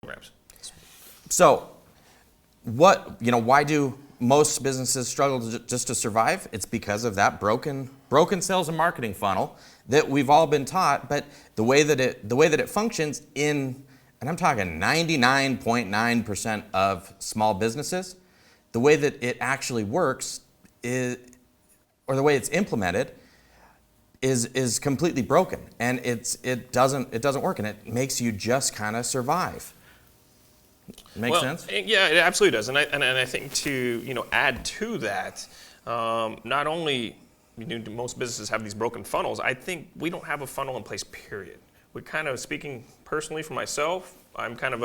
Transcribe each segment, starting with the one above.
programs. So, why do most businesses struggle just to survive? It's because of that broken sales and marketing funnel that we've all been taught. But the way that it functions and I'm talking 99.9% of small businesses, the way that it actually works or the way it's implemented is completely broken, and it doesn't work, and it makes you just kind of survive. Make sense? Yeah, it absolutely does, and I think to add to that, not only most businesses have these broken funnels. I think we don't have a funnel in place. Period. We're kind of, speaking personally for myself, I'm kind of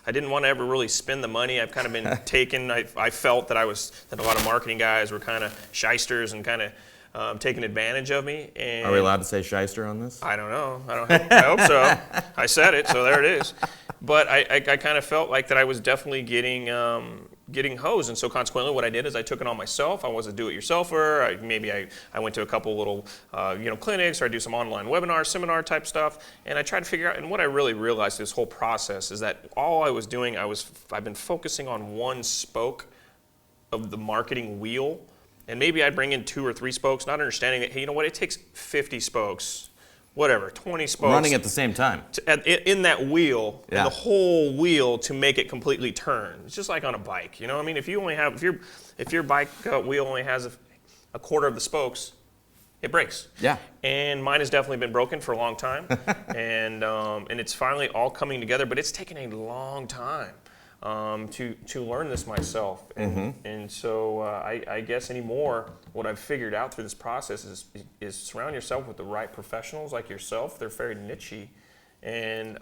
I didn't want to ever really spend the money. I've kind of been taken. I felt that that a lot of marketing guys were kind of shysters and kind of taking advantage of me. And are we allowed to say shyster on this? I don't know. I hope so. I said it, so there it is. But I kind of felt like that I was definitely getting hosed, and so consequently, what I did is I took it on myself. I was a do-it-yourselfer. Maybe I went to a couple little clinics, or I do some online webinar, seminar type stuff, and I tried to figure out. And what I really realized through this whole process is that all I was doing, I've been focusing on one spoke of the marketing wheel, and maybe I'd bring in 2 or 3 spokes, not understanding that, hey, you know what? It takes 50 spokes. Whatever, 20 spokes. Running at the same time. In that wheel, yeah. The whole wheel to make it completely turn. It's just like on a bike, I mean, if your bike wheel only has a quarter of the spokes, it breaks. Yeah. And mine has definitely been broken for a long time, and it's finally all coming together. But it's taken a long time to learn this myself, and so I guess anymore, what I've figured out through this process is surround yourself with the right professionals like yourself. They're very niche-y, and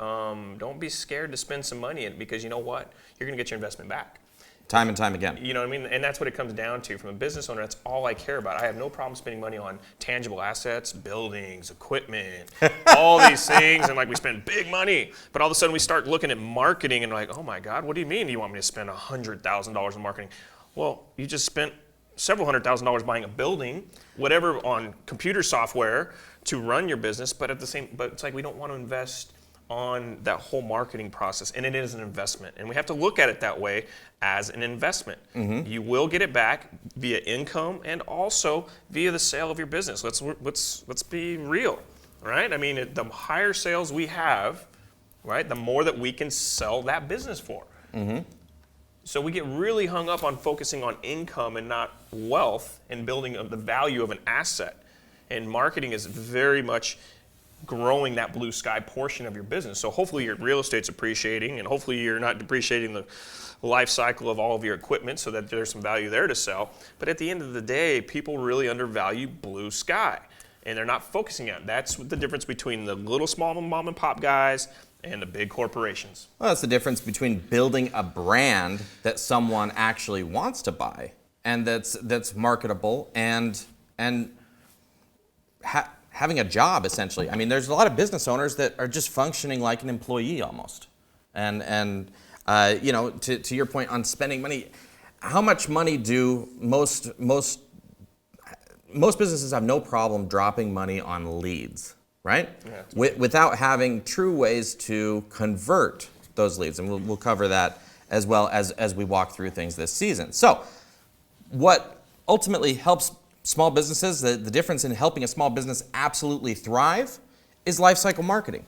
don't be scared to spend some money in it, because you know what? You're going to get your investment back. Time and time again. You know what I mean? And that's what it comes down to. From a business owner, that's all I care about. I have no problem spending money on tangible assets, buildings, equipment, all these things, and like we spend big money. But all of a sudden we start looking at marketing and like, oh my God, what do you mean you want me to spend $100,000 in marketing? Well, you just spent several $100,000 buying a building, whatever, on computer software to run your business, but it's like we don't want to invest on that whole marketing process, and it is an investment, and we have to look at it that way, as an investment. You will get it back via income and also via the sale of your business. Let's be real, right? I mean, the higher sales we have, right, the more that we can sell that business for. So we get really hung up on focusing on income and not wealth and building the value of an asset. And marketing is very much growing that blue sky portion of your business. So hopefully your real estate's appreciating, and hopefully you're not depreciating the life cycle of all of your equipment, so that there's some value there to sell. But at the end of the day, people really undervalue blue sky, and they're not focusing on it. That's the difference between the little small mom and pop guys and the big corporations. Well, that's the difference between building a brand that someone actually wants to buy, and that's marketable, and having a job, essentially. I mean, there's a lot of business owners that are just functioning like an employee almost. And to your point on spending money, how much money do most businesses have no problem dropping money on leads, right? Yeah, without having true ways to convert those leads. And we'll cover that as well as we walk through things this season. So what ultimately helps small businesses, the difference in helping a small business absolutely thrive, is lifecycle marketing.